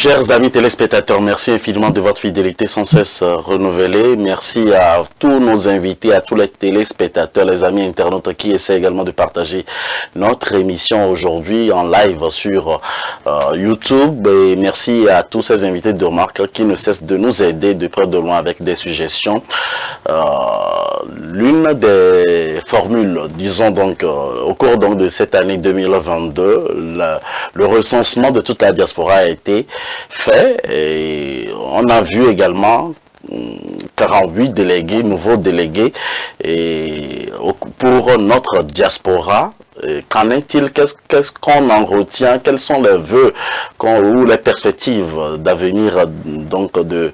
Chers amis téléspectateurs, merci infiniment de votre fidélité sans cesse renouvelée. Merci à tous nos invités, à tous les téléspectateurs, les amis internautes qui essaient également de partager notre émission aujourd'hui en live sur YouTube. Et merci à tous ces invités de marque qui ne cessent de nous aider de près de loin avec des suggestions. L'une des formules, disons donc, au cours donc de cette année 2022, le recensement de toute la diaspora a été fait et on a vu également 48 délégués, nouveaux délégués et pour notre diaspora. Qu'en est-il? Qu'est-ce qu'on en retient? Quels sont les vœux ou les perspectives d'avenir donc de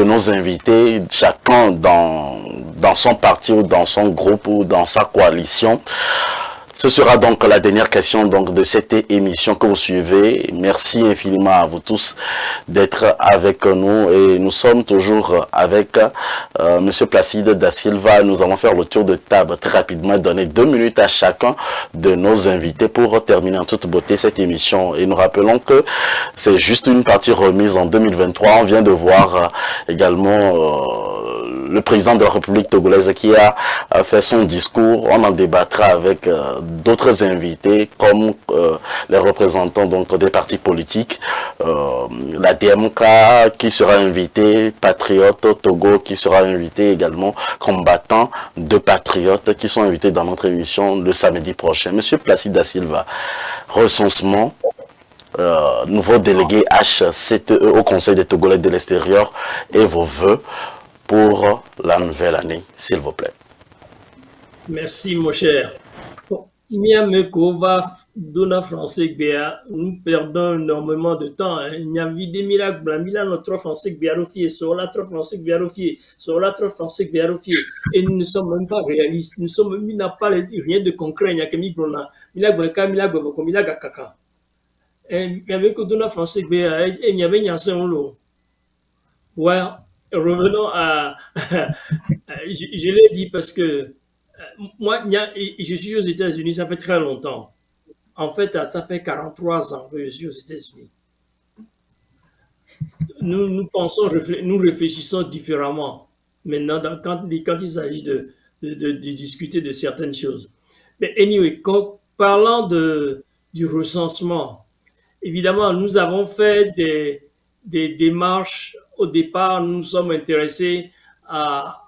nos invités, chacun dans son parti ou dans son groupe ou dans sa coalition? Ce sera donc la dernière question donc de cette émission que vous suivez. Merci infiniment à vous tous d'être avec nous et nous sommes toujours avec Monsieur Placide Da Silva. Nous allons faire le tour de table très rapidement, donner 2 minutes à chacun de nos invités pour terminer en toute beauté cette émission. Et nous rappelons que c'est juste une partie remise en 2023. On vient de voir également le président de la République togolaise qui a fait son discours. On en débattra avec d'autres invités comme les représentants donc des partis politiques, la DMK qui sera invité, Patriote Togo qui sera invité également, combattants de Patriotes qui sont invités dans notre émission le samedi prochain. Monsieur Placide Da Silva, recensement, nouveau délégué HCTE au Conseil des Togolais de l'extérieur et vos vœux pour la nouvelle année, s'il vous plaît. Merci, mon cher. Miamekova, Dona Français Béa, nous perdons énormément de temps. Il y a des miracles, Mila notre Français Béarofié, sur la trop Français Béarofié, sur la trop Français Béarofié. Et nous ne sommes même pas réalistes. Nous sommes, il n'a pas rien de concret. Il n'y a que Migrona, Milagaka, Milagoko, Milagakaka. Et il y avait que Dona Français Béa, et il y avait Yansen Olo. Ouais, revenons à, je l'ai dit parce que, moi, je suis aux États-Unis, ça fait très longtemps. En fait, ça fait 43 ans que je suis aux États-Unis. Nous pensons, nous réfléchissons différemment maintenant quand il s'agit de discuter de certaines choses. Mais anyway, parlant du recensement, évidemment, nous avons fait des démarches. Au départ, nous sommes intéressés à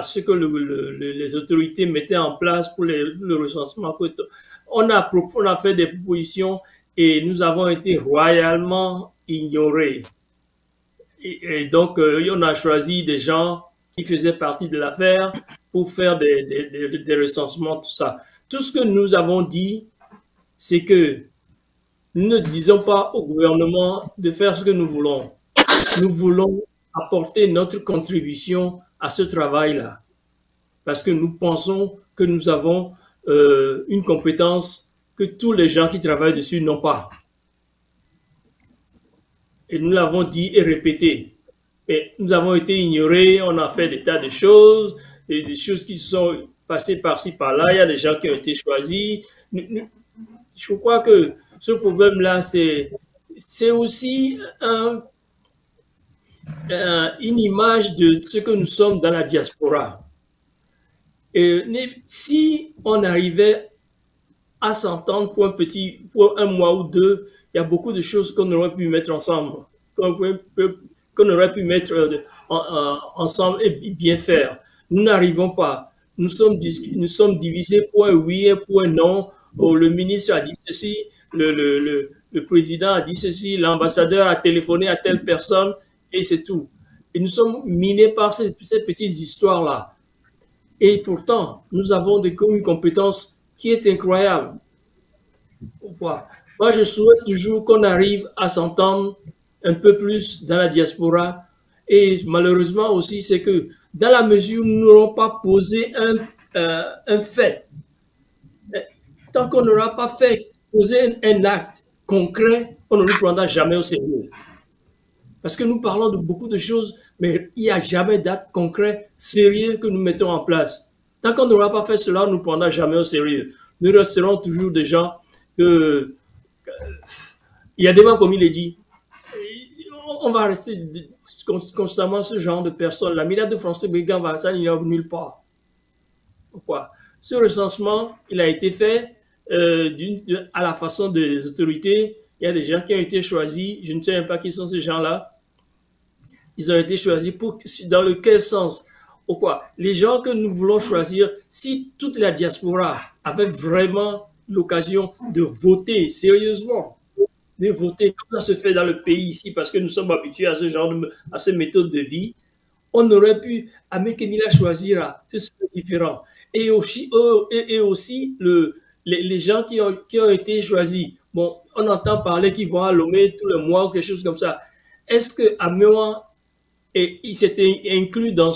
ce que les autorités mettaient en place pour le recensement. On a fait des propositions et nous avons été royalement ignorés. Et donc, on a choisi des gens qui faisaient partie de l'affaire pour faire des recensements, tout ça. Tout ce que nous avons dit, c'est que nous ne disons pas au gouvernement de faire ce que nous voulons. Nous voulons apporter notre contribution à ce travail-là, parce que nous pensons que nous avons une compétence que tous les gens qui travaillent dessus n'ont pas. Et nous l'avons dit et répété. Mais nous avons été ignorés, on a fait des tas de choses, des choses qui sont passées par-ci, par-là, il y a des gens qui ont été choisis. Je crois que ce problème-là, c'est aussi une image de ce que nous sommes dans la diaspora. Et si on arrivait à s'entendre pour un mois ou deux, il y a beaucoup de choses qu'on aurait pu mettre ensemble, qu'on aurait pu mettre ensemble et bien faire. Nous n'arrivons pas. Nous sommes divisés point oui et point non. Le ministre a dit ceci, le président a dit ceci, l'ambassadeur a téléphoné à telle personne, et c'est tout. Et nous sommes minés par ces petites histoires-là. Et pourtant, nous avons une compétence qui est incroyable. Pourquoi? Moi, je souhaite toujours qu'on arrive à s'entendre un peu plus dans la diaspora. Et malheureusement aussi, c'est que dans la mesure où nous n'aurons pas posé un fait, tant qu'on n'aura pas posé un acte concret, on ne nous prendra jamais au sérieux. Parce que nous parlons de beaucoup de choses, mais il n'y a jamais d'acte concret, sérieux que nous mettons en place. Tant qu'on n'aura pas fait cela, on ne nous prendra jamais au sérieux. Nous resterons toujours des gens que... Il y a des gens, comme il est dit, on va rester constamment ce genre de personnes. La milliard de Français brigands, ça n'ira nulle part. Pourquoi? Ce recensement, il a été fait à la façon des autorités. Il y a des gens qui ont été choisis. Je ne sais même pas qui sont ces gens-là. Ils ont été choisis dans lequel sens? Pourquoi? Les gens que nous voulons choisir, si toute la diaspora avait vraiment l'occasion de voter sérieusement, de voter comme ça se fait dans le pays ici, parce que nous sommes habitués à ce genre à ces méthodes de vie, on aurait pu, à Mekemila choisira, ce serait différent. Et aussi, les gens qui ont été choisis, bon, on entend parler qu'ils vont à Lomé tous les mois ou quelque chose comme ça. Est-ce que Amewa, il s'était inclus dans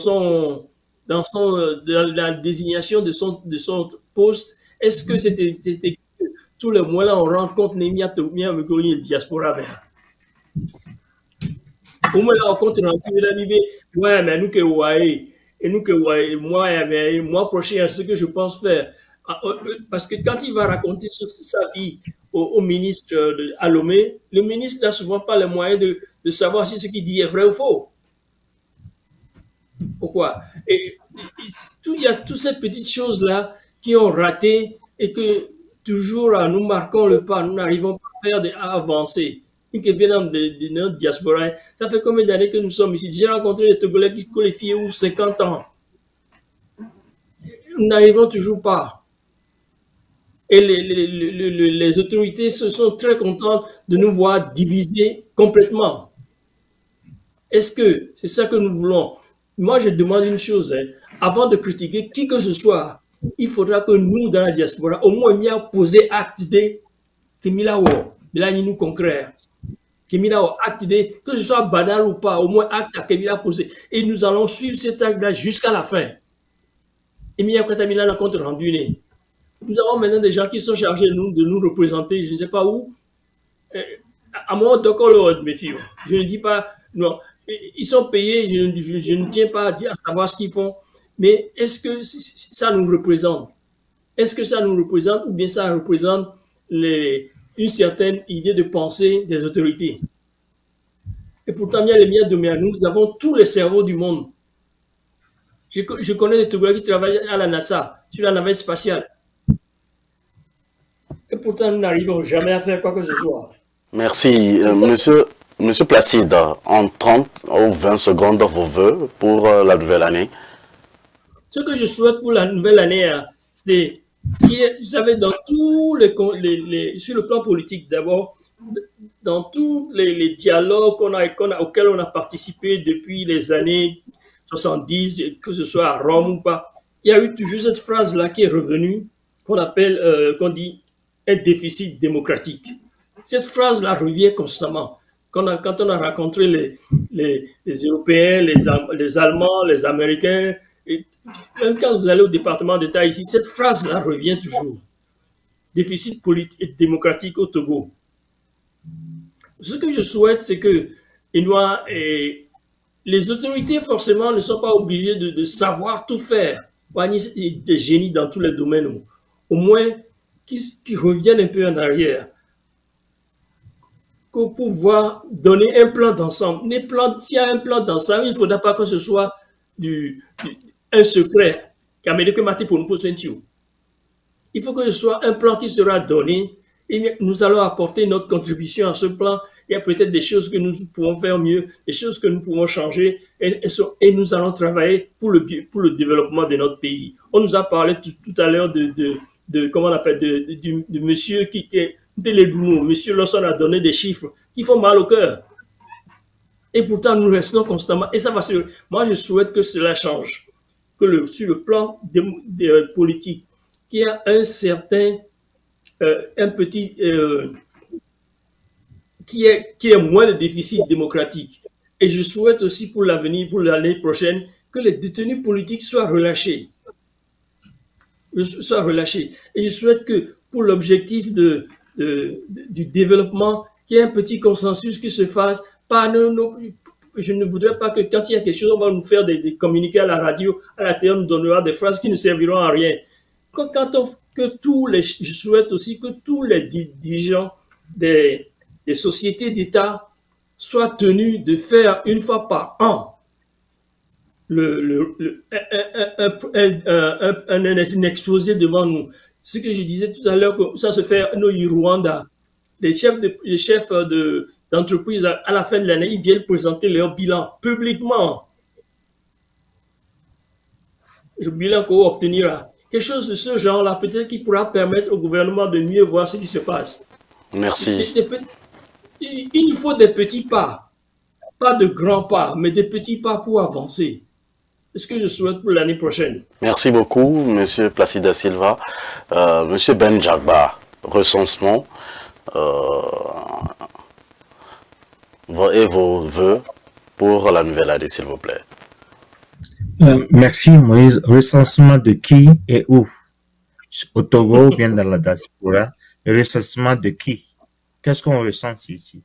la désignation de son poste? Est-ce que c'était tous les mois là on rencontre Nemia Tomia Megoli et diaspora? Au moins là on compte ouais, mais nous que et nous que moi prochain, ce que je pense faire. Parce que quand il va raconter sa vie au ministre à Lomé, le ministre n'a souvent pas les moyens de savoir si ce qu'il dit est vrai ou faux. Pourquoi? Et il y a toutes ces petites choses-là qui ont raté et que toujours nous marquons le pas, nous n'arrivons pas à avancer. Et qui viennent de notre diaspora. Ça fait combien d'années que nous sommes ici? J'ai rencontré des Togolais qui qualifient ou 50 ans. Nous n'arrivons toujours pas. Et les autorités se sont très contentes de nous voir divisés complètement. Est-ce que c'est ça que nous voulons? Moi, je demande une chose. Avant de critiquer qui que ce soit, il faudra que nous, dans la diaspora, au moins, nous poser acte de Kemila nous concret. Kemila acte de, que ce soit banal ou pas, au moins acte à Kemila posé. Et nous allons suivre cet acte-là jusqu'à la fin. Et Mia Katamila n'a compte rendu. Nous avons maintenant des gens qui sont chargés de nous représenter, je ne sais pas où. À moi, d'accord, mes filles. Je ne dis pas, non. Ils sont payés, je ne tiens pas à savoir ce qu'ils font. Mais est-ce que ça nous représente? Est-ce que ça nous représente ou bien ça représente une certaine idée de pensée des autorités? Et pourtant, bien les miens de nous avons tous les cerveaux du monde. Je connais des Togolais qui travaillent à la NASA, sur la navette spatiale. Et pourtant, nous n'arrivons jamais à faire quoi que ce soit. Merci. Monsieur Placide, en 30 ou 20 secondes, vos voeux pour la nouvelle année. Ce que je souhaite pour la nouvelle année, c'est, vous savez, dans tous sur le plan politique d'abord, dans tous les dialogues auxquels on a participé depuis les années 70, que ce soit à Rome ou pas, il y a eu toujours cette phrase-là qui est revenue, qu'on dit un déficit démocratique. Cette phrase-là revient constamment. Quand on a rencontré les Européens, les Allemands, les Américains, et même quand vous allez au département d'État ici, cette phrase-là revient toujours. Déficit politique et démocratique au Togo. Ce que je souhaite, c'est que les autorités, forcément, ne sont pas obligées de savoir tout faire. Des génies dans tous les domaines. Au moins, qui reviennent un peu en arrière. Pour pouvoir donner un plan d'ensemble. S'il y a un plan d'ensemble, il ne faudra pas que ce soit un secret. Il faut que ce soit un plan qui sera donné et nous allons apporter notre contribution à ce plan. Il y a peut-être des choses que nous pouvons faire mieux, des choses que nous pouvons changer et nous allons travailler pour le développement de notre pays. On nous a parlé tout à l'heure comment on appelle, de monsieur qui est Télédounou. Monsieur Lawson a donné des chiffres qui font mal au cœur. Et pourtant, nous restons constamment. Et ça va se... Moi, je souhaite que cela change. Sur le plan politique, qu'il y a un certain... qui est moins de déficit démocratique. Et je souhaite aussi pour l'avenir, pour l'année prochaine, que les détenus politiques soient relâchés. Et je souhaite que pour l'objectif du développement, qu'il y ait un petit consensus qui se fasse. Je ne voudrais pas que quand il y a quelque chose, on va nous faire des communiqués à la radio, à la télé, on nous donnera des phrases qui ne serviront à rien. Je souhaite aussi que tous les dirigeants des sociétés d'État soit tenu de faire une fois par an un exposé devant nous. Ce que je disais tout à l'heure, que ça se fait au Rwanda. Les chefs d'entreprise, à la fin de l'année, ils viennent présenter leur bilan publiquement. Le bilan qu'on obtenir. Quelque chose de ce genre-là, peut-être qui pourra permettre au gouvernement de mieux voir ce qui se passe. Merci. Il nous faut des petits pas, pas de grands pas, mais des petits pas pour avancer. C'est ce que je souhaite pour l'année prochaine. Merci beaucoup, Monsieur Placide da Silva. Monsieur Benjagba, recensement et vos vœux pour la nouvelle année, s'il vous plaît. Merci Moïse. Recensement de qui et où? Au Togo ou bien dans la diaspora? Recensement de qui? Qu'est-ce qu'on recense ici?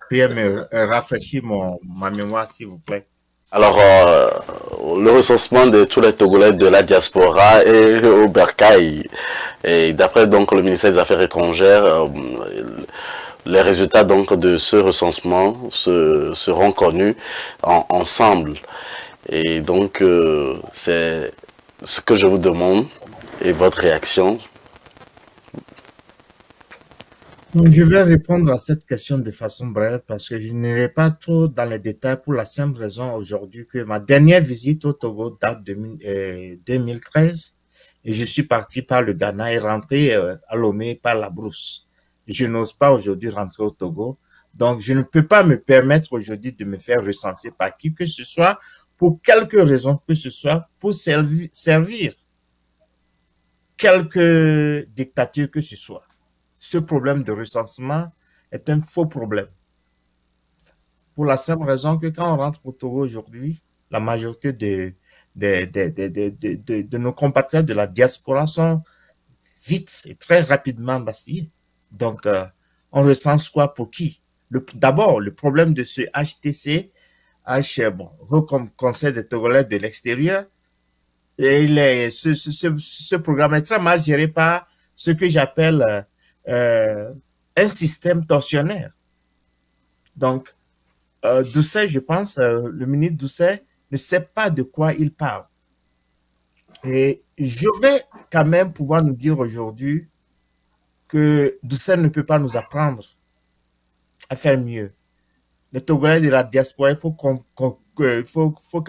Puis me rafraîchir ma mémoire, s'il vous plaît. Alors, le recensement de tous les Togolais de la diaspora et au Bercail. Et d'après donc le ministère des Affaires étrangères, les résultats donc de ce recensement seront connus ensemble. Et donc, c'est ce que je vous demande et votre réaction. Donc, je vais répondre à cette question de façon brève parce que je n'irai pas trop dans les détails pour la simple raison aujourd'hui que ma dernière visite au Togo date de 2013 et je suis parti par le Ghana et rentré à Lomé par la brousse. Je n'ose pas aujourd'hui rentrer au Togo, donc je ne peux pas me permettre aujourd'hui de me faire recenser par qui que ce soit pour quelque raison que ce soit pour servir quelque dictature que ce soit. Ce problème de recensement est un faux problème. Pour la simple raison que quand on rentre au Togo aujourd'hui, la majorité de nos compatriotes de la diaspora sont vite et très rapidement bastillés. Donc, on recense quoi pour qui? D'abord, le problème de ce HTC, Conseil des Togolais de l'extérieur, ce programme est très mal géré par ce que j'appelle un système torsionnaire. Donc, Doucet, je pense, le ministre Doucet ne sait pas de quoi il parle. Et je vais quand même pouvoir nous dire aujourd'hui que Doucet ne peut pas nous apprendre à faire mieux. Les Togolais de la diaspora, il faut quand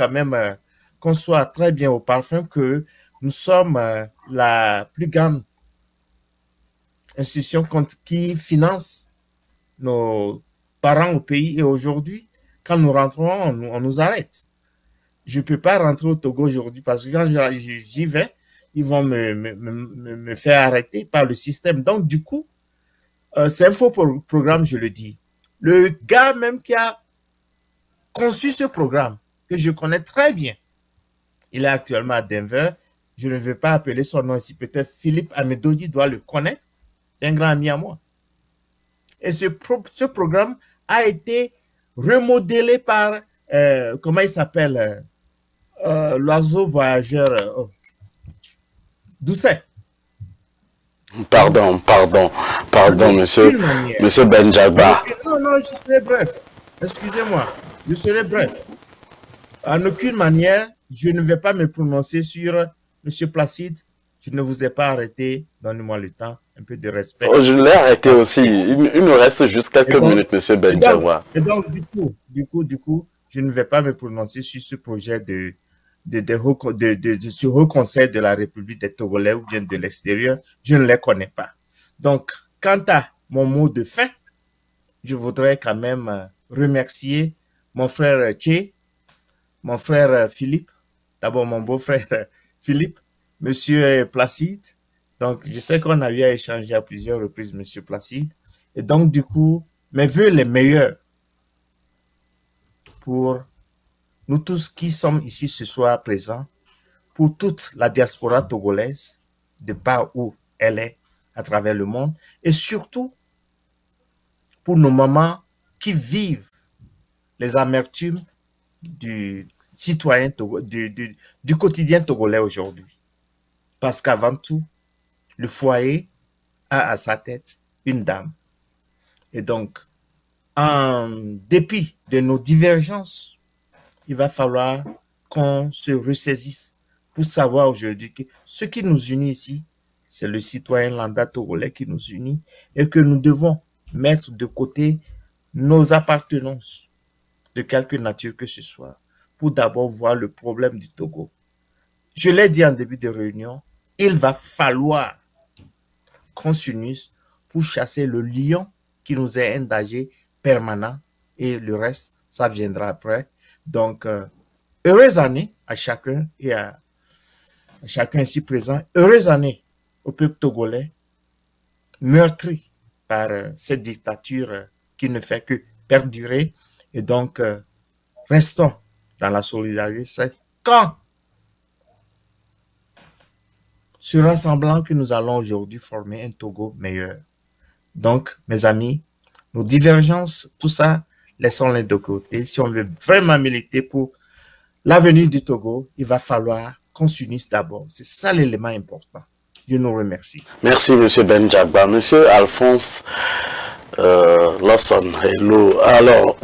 même qu'on soit très bien au parfum que nous sommes la plus grande institution qui finance nos parents au pays. Et aujourd'hui, quand nous rentrons, on nous arrête. Je ne peux pas rentrer au Togo aujourd'hui parce que quand j'y vais, ils vont me faire arrêter par le système. Donc, du coup, c'est un faux programme, je le dis. Le gars même qui a conçu ce programme, que je connais très bien, il est actuellement à Denver. Je ne veux pas appeler son nom ici. Peut-être Philippe Amedodi doit le connaître. C'est un grand ami à moi. Et ce programme a été remodelé par, comment il s'appelle, l'oiseau voyageur, Doucet. Pardon, monsieur Benjagba. Non, je serai bref. Excusez-moi, je serai bref. En aucune manière, je ne vais pas me prononcer sur monsieur Placide. Je ne vous ai pas arrêté. Donnez-moi le temps, un peu de respect. Oh, je l'ai arrêté aussi. Il me reste juste quelques minutes, monsieur Benjagba. Et donc, du coup, je ne vais pas me prononcer sur ce projet de ce haut conseil de la République des Togolais ou bien de l'extérieur. Je ne les connais pas. Donc, quant à mon mot de fin, je voudrais quand même remercier mon frère Tché, mon frère Philippe, d'abord mon beau-frère Philippe, monsieur Placide. Donc, je sais qu'on a eu à échanger à plusieurs reprises, monsieur Placide. Et donc, du coup, mes vœux les meilleurs pour nous tous qui sommes ici ce soir présents, pour toute la diaspora togolaise, de part où elle est à travers le monde, et surtout pour nos mamans qui vivent les amertumes du citoyen du quotidien togolais aujourd'hui. Parce qu'avant tout, le foyer a à sa tête une dame. Et donc, en dépit de nos divergences, il va falloir qu'on se ressaisisse pour savoir aujourd'hui que ce qui nous unit ici, c'est le citoyen lambda togolais qui nous unit et que nous devons mettre de côté nos appartenances de quelque nature que ce soit pour d'abord voir le problème du Togo. Je l'ai dit en début de réunion, il va falloir qu'on s'unisse pour chasser le lion qui nous est un danger permanent et le reste, ça viendra après. Donc, heureuse année à chacun et à chacun ici présent. Heureuse année au peuple togolais meurtri par cette dictature qui ne fait que perdurer. Et donc, restons dans la solidarité. C'est quand se rassemblant que nous allons aujourd'hui former un Togo meilleur. Donc, mes amis, nos divergences, tout ça, laissons-les de côté. Si on veut vraiment militer pour l'avenir du Togo, il va falloir qu'on s'unisse d'abord. C'est ça l'élément important. Dieu nous remercie. Merci, M. Benjagba. M. Alphonse Lawson, hello. Alors,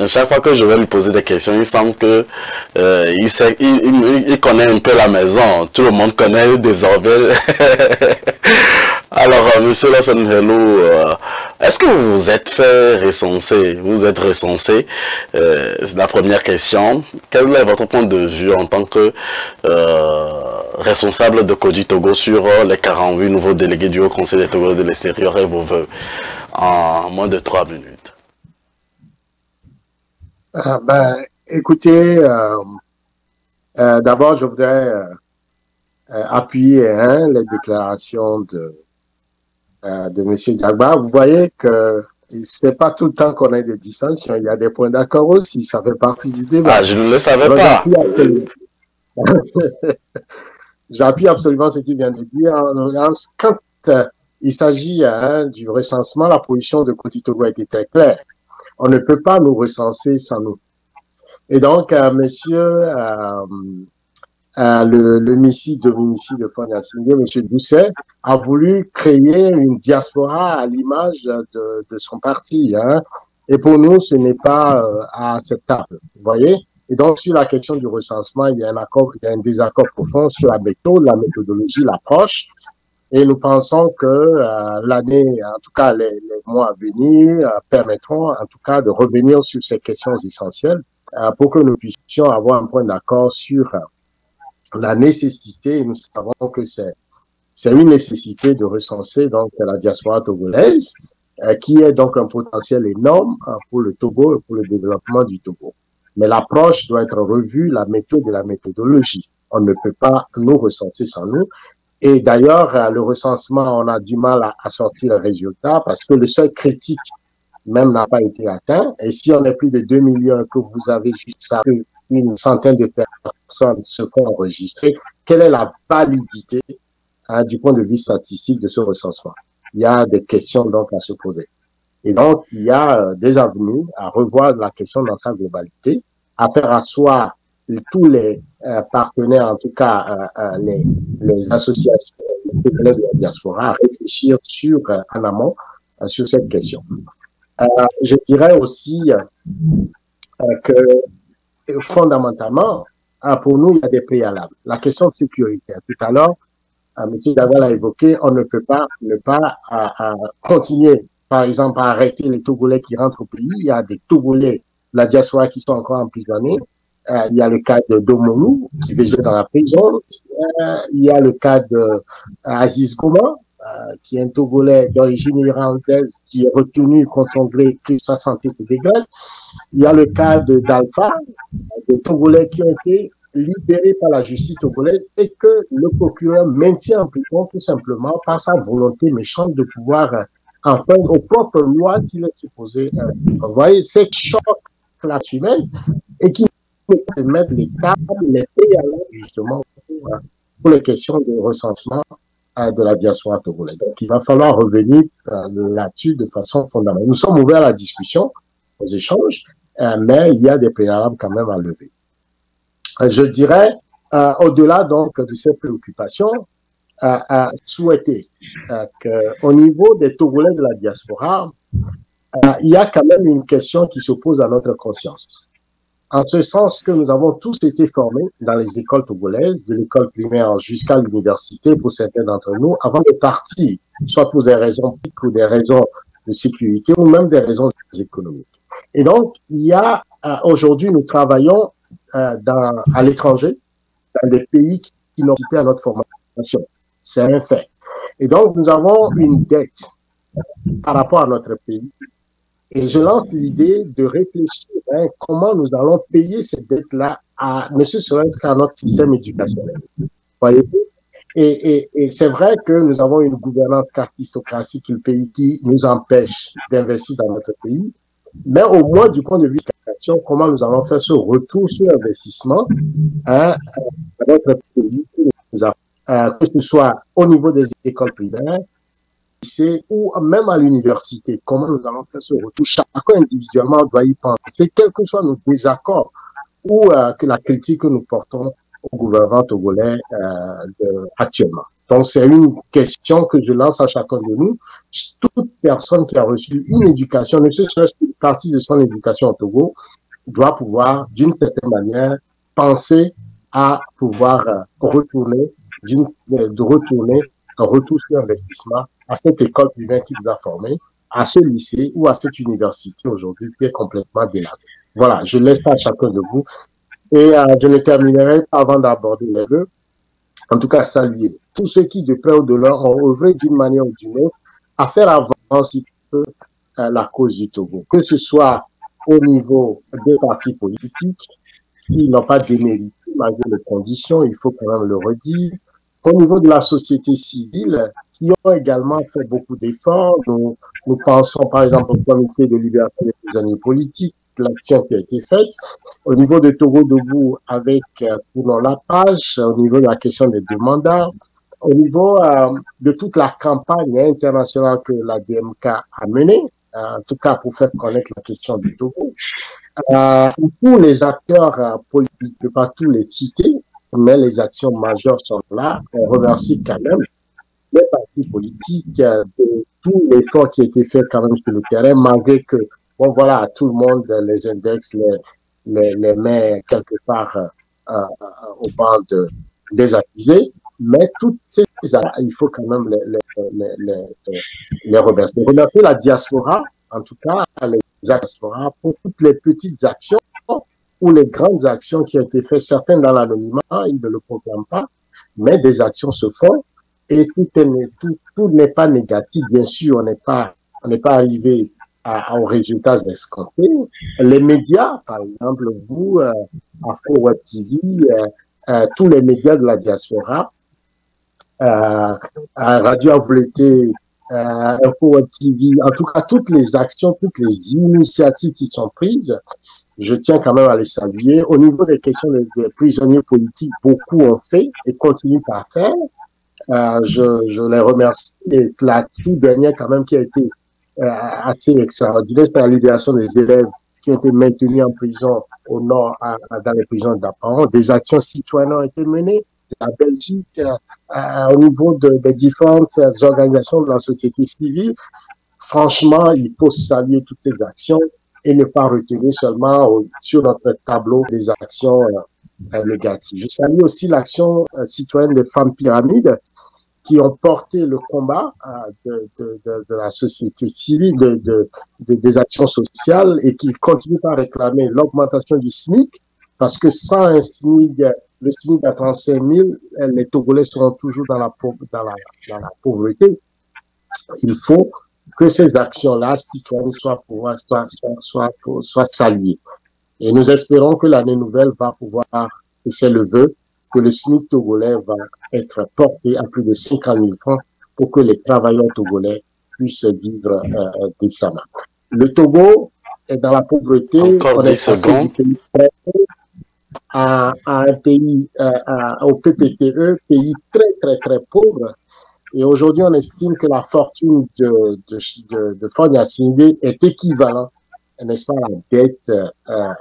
chaque fois que je vais lui poser des questions, il semble que il connaît un peu la maison. Tout le monde connaît désormais. Alors, Monsieur Lawson, hello. Est-ce que vous vous êtes fait recenser? Vous êtes recensé? C'est la première question. Quel est votre point de vue en tant que responsable de Koji Togo sur les 48 nouveaux délégués du Haut Conseil des Togolais de l'extérieur et vos vœux en moins de 3 minutes? Écoutez, d'abord, je voudrais appuyer les déclarations de M. Diagba. Vous voyez que c'est pas tout le temps qu'on a des dissensions. Il y a des points d'accord aussi. Ça fait partie du débat. Ah, je ne le savais pas. J'appuie absolument ce qu'il vient de dire. Quand il s'agit du recensement, la position de Koji Togo a été très claire. On ne peut pas nous recenser sans nous. Et donc, le Missi Dominici de Fonyasingue, M. Doucet, a voulu créer une diaspora à l'image de son parti. Et pour nous, ce n'est pas acceptable. Vous voyez? Et donc, sur la question du recensement, il y a un désaccord profond sur la méthode, la méthodologie, l'approche. Et nous pensons que l'année, en tout cas les mois à venir, permettront en tout cas de revenir sur ces questions essentielles pour que nous puissions avoir un point d'accord sur la nécessité, et nous savons que c'est une nécessité de recenser donc la diaspora togolaise, qui est donc un potentiel énorme pour le Togo et pour le développement du Togo. Mais l'approche doit être revue, la méthode et la méthodologie. On ne peut pas nous recenser sans nous. Et d'ailleurs, le recensement, on a du mal à sortir le résultat parce que le seuil critique même n'a pas été atteint. Et si on est plus de 2 millions, que vous avez juste ça, une centaine de personnes se font enregistrer, quelle est la validité du point de vue statistique de ce recensement? Il y a des questions donc à se poser. Et donc, il y a des avenues à revoir la question dans sa globalité, à faire asseoir tous les partenaires, en tout cas les associations de la diaspora, à réfléchir en amont sur cette question. Je dirais aussi que fondamentalement, pour nous, il y a des préalables. La question de sécurité. Tout à l'heure, M. Daval a évoqué, on ne peut pas ne pas continuer, par exemple, à arrêter les Togolais qui rentrent au pays. Il y a des Togolais, la diaspora, qui sont encore emprisonnés. Il y a le cas de Domolou, qui végète dans la prison. Il y a le cas de Aziz Goma, qui est un Togolais d'origine irlandaise, qui est retenu contre son gré, que sa santé se dégrade. Il y a le cas d'Alpha, des Togolais qui ont été libérés par la justice togolaise et que le procureur maintient en prison tout simplement par sa volonté méchante de pouvoir enfreindre aux propres lois qu'il est supposé. Vous voyez, c'est choc classe humaine et qui peut mettre les tables, les préalables justement pour les questions de recensement de la diaspora togolaise. Donc, il va falloir revenir là-dessus de façon fondamentale. Nous sommes ouverts à la discussion, aux échanges, mais il y a des préalables quand même à lever. Je dirais, au-delà donc de ces préoccupations, souhaité qu'au niveau des Togolais de la diaspora, il y a quand même une question qui se pose à notre conscience. En ce sens que nous avons tous été formés dans les écoles togolaises, de l'école primaire jusqu'à l'université pour certains d'entre nous, avant de partir, soit pour des raisons politiques ou des raisons de sécurité ou même des raisons économiques. Et donc, il y a aujourd'hui, nous travaillons à l'étranger, dans des pays qui n'ont pas à notre formation. C'est un fait. Et donc, nous avons une dette par rapport à notre pays. Et je lance l'idée de réfléchir comment nous allons payer cette dette-là, ne serait-ce qu'à notre système éducationnel. Voyez-vous? Et c'est vrai que nous avons une gouvernance aristocratique du pays qui nous empêche d'investir dans notre pays, mais au moins du point de vue de l'éducation, comment nous allons faire ce retour sur investissement dans notre pays, que ce soit au niveau des écoles primaires, ou même à l'université, comment nous allons faire ce retour. Chacun individuellement doit y penser, quels que soient nos désaccords ou que la critique que nous portons au gouvernement togolais actuellement. Donc, c'est une question que je lance à chacun de nous. Toute personne qui a reçu une éducation, ne serait-ce qu'une partie de son éducation au Togo, doit pouvoir, d'une certaine manière, penser à pouvoir retourner un retour sur investissement à cette école primaire qui vous a formé, à ce lycée ou à cette université aujourd'hui qui est complètement délabrée. Voilà, je laisse ça à chacun de vous. Et je ne terminerai pas avant d'aborder les vœux. En tout cas, saluer tous ceux qui, de près ou de loin, ont œuvré d'une manière ou d'une autre à faire avancer la cause du Togo, que ce soit au niveau des partis politiques qui n'ont pas démérité malgré les conditions, il faut quand même le redire, au niveau de la société civile, qui ont également fait beaucoup d'efforts. Nous pensons par exemple au comité de libération des prisonniers politiques, l'action qui a été faite. Au niveau de Togo Debout, avec Tournons la page, au niveau de la question des deux mandats, au niveau de toute la campagne internationale que la DMK a menée, en tout cas pour faire connaître la question du Togo. Tous les acteurs politiques, je ne peux pas tous les citer, mais les actions majeures sont là. On remercie quand même les partis politiques de tout l'effort qui a été fait quand même sur le terrain, malgré que, bon voilà, tout le monde les index, les met quelque part au banc des accusés, mais toutes ces il faut quand même les remercier. Remercier la diaspora, en tout cas, les diaspora, pour toutes les petites actions ou les grandes actions qui ont été faites, certaines dans l'anonymat, ils ne le proclament pas, mais des actions se font et tout n'est pas négatif. Bien sûr, on n'est pas arrivé aux résultats escomptés. Les médias, par exemple, vous, Afro Web TV, tous les médias de la diaspora, Radio Avouleté, Info Web TV, en tout cas, toutes les actions, toutes les initiatives qui sont prises, je tiens quand même à les saluer. Au niveau des questions des prisonniers politiques, beaucoup ont fait et continuent à faire. Je les remercie. Et la toute dernière, quand même, qui a été assez extraordinaire, c'est la libération des élèves qui ont été maintenus en prison au nord, dans les prisons d'Apparan. Des actions citoyennes ont été menées. La Belgique, au niveau des différentes organisations de la société civile. Franchement, il faut saluer toutes ces actions et ne pas retenir seulement sur notre tableau des actions négatives. Je salue aussi l'action citoyenne des femmes pyramides qui ont porté le combat de la société civile, des actions sociales et qui continuent à réclamer l'augmentation du SMIC parce que sans un SMIC, le SMIC à 35 000, les Togolais seront toujours dans la pauvreté. Il faut que ces actions-là, citoyennes, soient saluées. Et nous espérons que l'année nouvelle va pouvoir, et c'est le vœu, que le SMIC togolais va être porté à plus de 50 000 francs pour que les travailleurs togolais puissent vivre décemment. Le Togo est dans la pauvreté. Encore 10 secondes. À un pays, au PPTE, pays très, très, très pauvre. Et aujourd'hui, on estime que la fortune de Fonia Singé est équivalente, n'est-ce pas,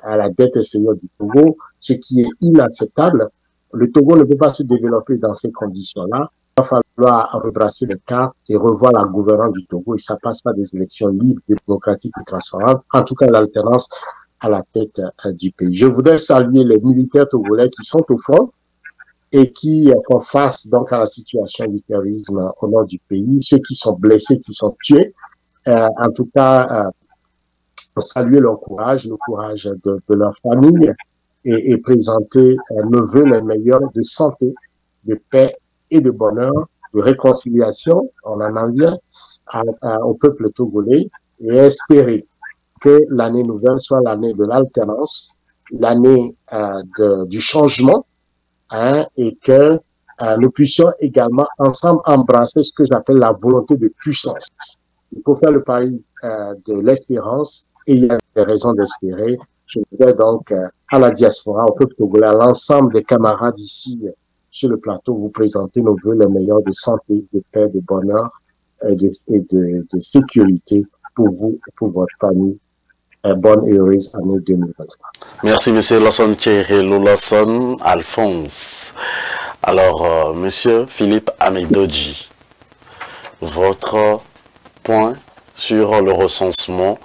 à la dette extérieure du Togo, ce qui est inacceptable. Le Togo ne peut pas se développer dans ces conditions-là. falloir rebrasser les cartes et revoir la gouvernance du Togo. Et ça passe par des élections libres, démocratiques et transparentes. En tout cas, l'alternance à la tête du pays. Je voudrais saluer les militaires togolais qui sont au front et qui font face donc à la situation du terrorisme au nord du pays. Ceux qui sont blessés, qui sont tués. En tout cas, saluer leur courage, le courage de leur famille et présenter nos vœux les meilleurs de santé, de paix et de bonheur, de réconciliation, on en vient au peuple togolais et espérer que l'année nouvelle soit l'année de l'alternance, l'année du changement, et que nous puissions également ensemble embrasser ce que j'appelle la volonté de puissance. Il faut faire le pari de l'espérance et il y a des raisons d'espérer. Je voudrais donc à la diaspora, au peuple togolais, à l'ensemble des camarades ici sur le plateau, vous présenter nos vœux les meilleurs de santé, de paix, de bonheur et de sécurité pour vous et pour votre famille. Bonne et heureuse année 2023. Merci, Monsieur Lawson Thierry Lawson Alphonse. Alors, Monsieur Philippe Amidoji, votre point sur le recensement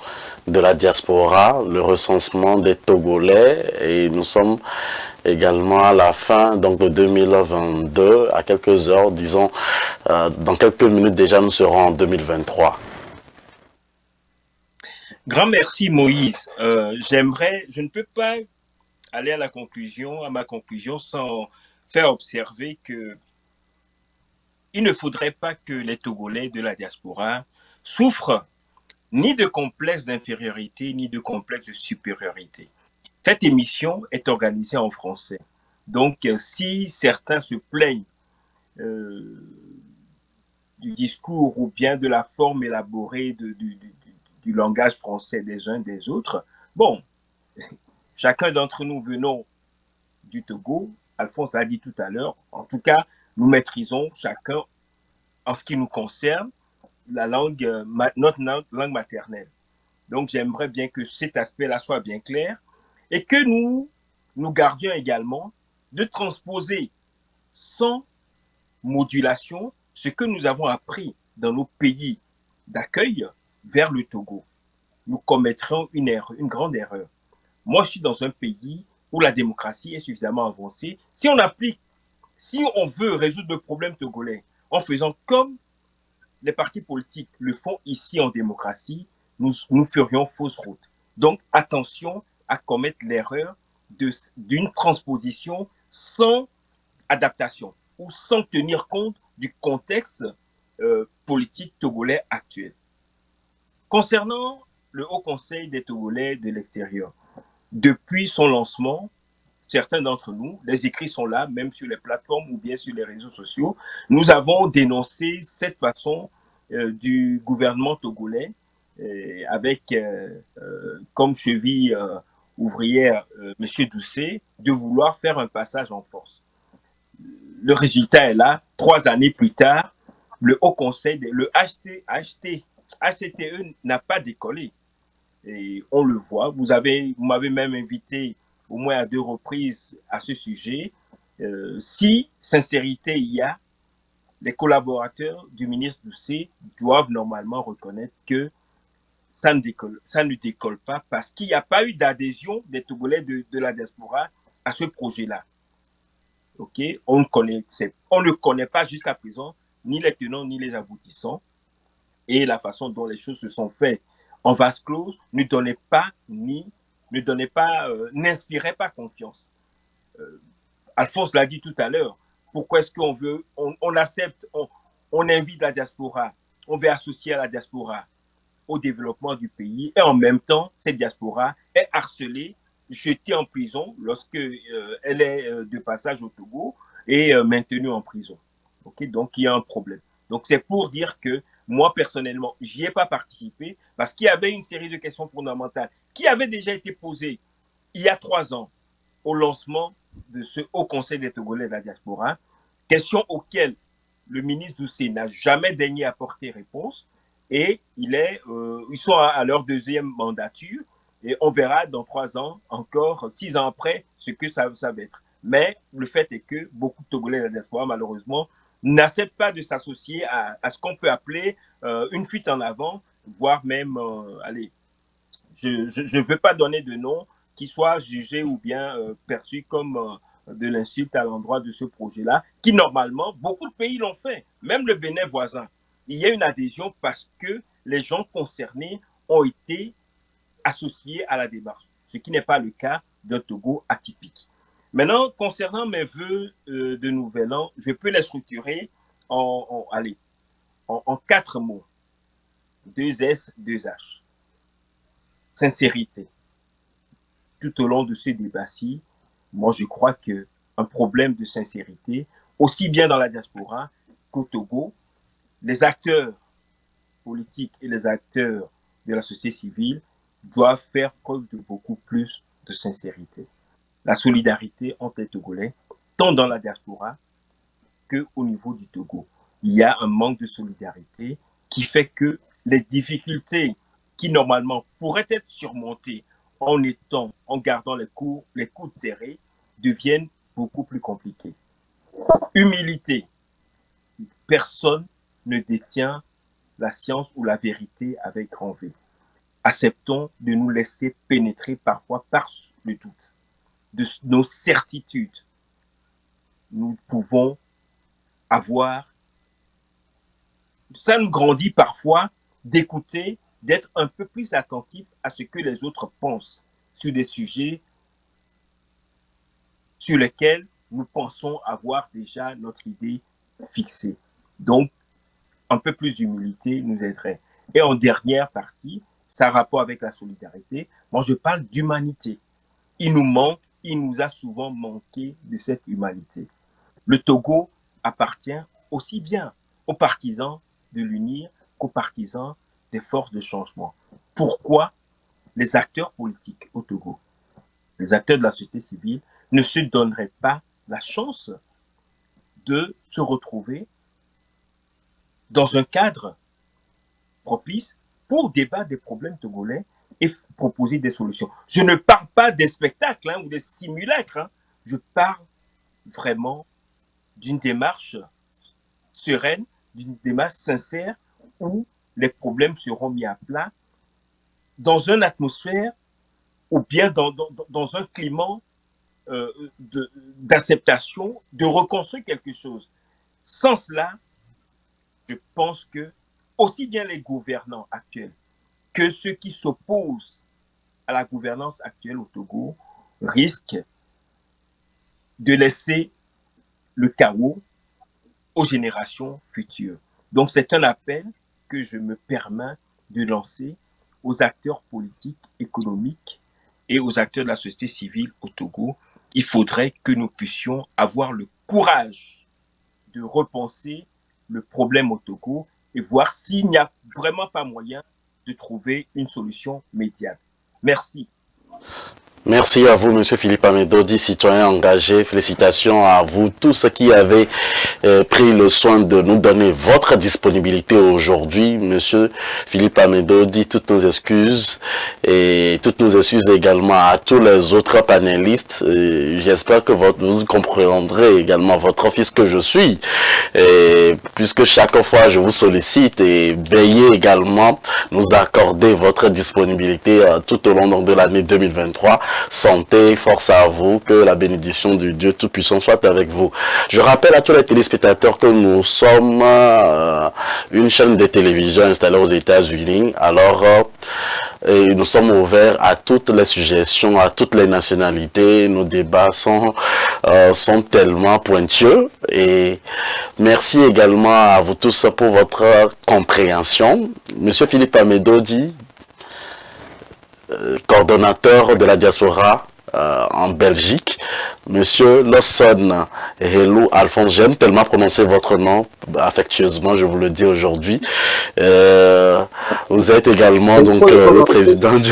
de la diaspora, le recensement des Togolais, et nous sommes également à la fin donc de 2022, à quelques heures, disons, dans quelques minutes déjà, nous serons en 2023. Grand merci Moïse. Je ne peux pas aller à ma conclusion sans faire observer que il ne faudrait pas que les Togolais de la diaspora souffrent ni de complexe d'infériorité, ni de complexe de supériorité. Cette émission est organisée en français. Donc, si certains se plaignent du discours ou bien de la forme élaborée du langage français des uns des autres, bon, chacun d'entre nous venons du Togo, Alphonse l'a dit tout à l'heure, en tout cas, nous maîtrisons chacun, en ce qui nous concerne, la langue, notre langue maternelle. Donc, j'aimerais bien que cet aspect-là soit bien clair et que nous gardions également de transposer sans modulation ce que nous avons appris dans nos pays d'accueil vers le Togo. Nous commettrions une erreur, une grande erreur. Moi, je suis dans un pays où la démocratie est suffisamment avancée. Si on veut résoudre le problème togolais en faisant comme les partis politiques le font ici en démocratie, nous ferions fausse route. Donc, attention à commettre l'erreur d'une transposition sans adaptation ou sans tenir compte du contexte politique togolais actuel. Concernant le Haut Conseil des Togolais de l'extérieur, depuis son lancement, certains d'entre nous, les écrits sont là, même sur les plateformes ou bien sur les réseaux sociaux, nous avons dénoncé cette façon du gouvernement togolais avec comme cheville ouvrière M. Doucet de vouloir faire un passage en force. Le résultat est là, 3 années plus tard, le Haut Conseil, le HCTE n'a pas décollé. Et on le voit, vous m'avez même invité au moins à 2 reprises à ce sujet. Si sincérité il y a, les collaborateurs du ministre Doucet doivent normalement reconnaître que ça ne décolle pas parce qu'il n'y a pas eu d'adhésion des Togolais de la diaspora à ce projet-là. Okay? On ne connaît pas jusqu'à présent ni les tenants ni les aboutissants et la façon dont les choses se sont faites en vase clos n'inspirait pas confiance. Alphonse l'a dit tout à l'heure. Pourquoi est-ce qu'on veut, on accepte, on invite la diaspora, on veut associer à la diaspora au développement du pays et en même temps, cette diaspora est harcelée, jetée en prison lorsque elle est de passage au Togo et maintenue en prison. Okay? Donc, il y a un problème. Donc, c'est pour dire que moi, personnellement, j'y ai pas participé parce qu'il y avait une série de questions fondamentales qui avaient déjà été posées il y a 3 ans au lancement de ce Haut Conseil des Togolais de la diaspora, questions auxquelles le ministre Doucet n'a jamais daigné apporter réponse et ils sont à leur 2e mandature et on verra dans 3 ans, encore 6 ans après, ce que ça va être. Mais le fait est que beaucoup de Togolais de la diaspora, malheureusement, n'acceptent pas de s'associer à ce qu'on peut appeler une fuite en avant, voire même, allez, je ne veux pas donner de nom qui soit jugé ou bien perçu comme de l'insulte à l'endroit de ce projet-là, qui normalement, beaucoup de pays l'ont fait, même le Bénin voisin. Il y a une adhésion parce que les gens concernés ont été associés à la démarche, ce qui n'est pas le cas d'un Togo atypique. Maintenant, concernant mes vœux de Nouvel An, je peux les structurer en 4 mots. 2 S, 2 H. Sincérité. Tout au long de ce débat-ci, moi je crois qu'un problème de sincérité, aussi bien dans la diaspora qu'au Togo, les acteurs politiques et les acteurs de la société civile doivent faire preuve de beaucoup plus de sincérité. La solidarité entre les Togolais, tant dans la diaspora qu'au niveau du Togo. Il y a un manque de solidarité qui fait que les difficultés qui normalement pourraient être surmontées en gardant les coudes serrés, deviennent beaucoup plus compliquées. Humilité. Personne ne détient la science ou la vérité avec grand V. Acceptons de nous laisser pénétrer parfois par le doute de nos certitudes. Nous pouvons avoir, ça nous grandit parfois d'écouter, d'être un peu plus attentif à ce que les autres pensent sur des sujets sur lesquels nous pensons avoir déjà notre idée fixée. Donc, un peu plus d'humilité nous aiderait. Et en dernière partie, ça a rapport avec la solidarité. Moi, je parle d'humanité. Il nous a souvent manqué de cette humanité. Le Togo appartient aussi bien aux partisans de l'UNIR qu'aux partisans des forces de changement. Pourquoi les acteurs politiques au Togo, les acteurs de la société civile, ne se donneraient pas la chance de se retrouver dans un cadre propice pour débattre des problèmes togolais et proposer des solutions. Je ne parle pas des spectacles ou des simulacres, je parle vraiment d'une démarche sereine, d'une démarche sincère où les problèmes seront mis à plat dans une atmosphère ou bien dans un climat d'acceptation, de reconstruire quelque chose. Sans cela, je pense que aussi bien les gouvernants actuels que ceux qui s'opposent à la gouvernance actuelle au Togo risquent de laisser le chaos aux générations futures. Donc c'est un appel que je me permets de lancer aux acteurs politiques, économiques et aux acteurs de la société civile au Togo. Il faudrait que nous puissions avoir le courage de repenser le problème au Togo et voir s'il n'y a vraiment pas moyen de trouver une solution médiane. Merci. Merci à vous, Monsieur Philippe Amedodi, citoyen engagé. Félicitations à vous tous qui avez pris le soin de nous donner votre disponibilité aujourd'hui. Monsieur Philippe Amedodi, toutes nos excuses et toutes nos excuses également à tous les autres panélistes. J'espère que vous comprendrez également votre fils que je suis, puisque chaque fois je vous sollicite, et veillez également nous accorder votre disponibilité tout au long de l'année 2023. Santé, force à vous, que la bénédiction du Dieu Tout-Puissant soit avec vous. Je rappelle à tous les téléspectateurs que nous sommes une chaîne de télévision installée aux États-Unis. Alors, nous sommes ouverts à toutes les suggestions, à toutes les nationalités. Nos débats sont tellement pointueux. Et merci également à vous tous pour votre compréhension. Monsieur Philippe Amedodi, coordonnateur de la diaspora en Belgique, Monsieur Lawson Hello Alphonse, j'aime tellement prononcer votre nom affectueusement, je vous le dis aujourd'hui. Vous êtes également donc le président du...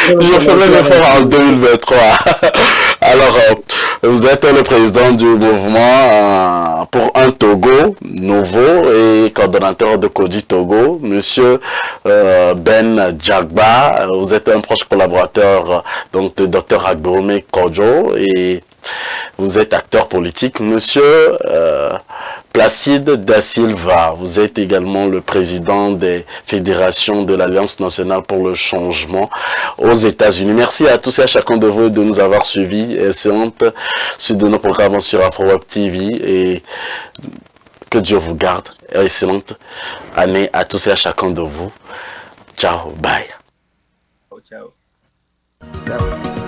Je ferai l'effort en 2023. Alors, vous êtes le président du mouvement pour un Togo nouveau et coordonnateur de Kodi Togo. Monsieur Ben Djagba, vous êtes un proche collaborateur donc de Dr Agbome Kodjo et vous êtes acteur politique. Monsieur Placide Da Silva, vous êtes également le président des fédérations de l'Alliance nationale pour le changement aux États-Unis. Merci à tous et à chacun de vous de nous avoir suivis. Excellente suite de nos programmes sur AfroWeb TV et que Dieu vous garde. Excellente année à tous et à chacun de vous. Ciao, bye. Ciao. Ciao.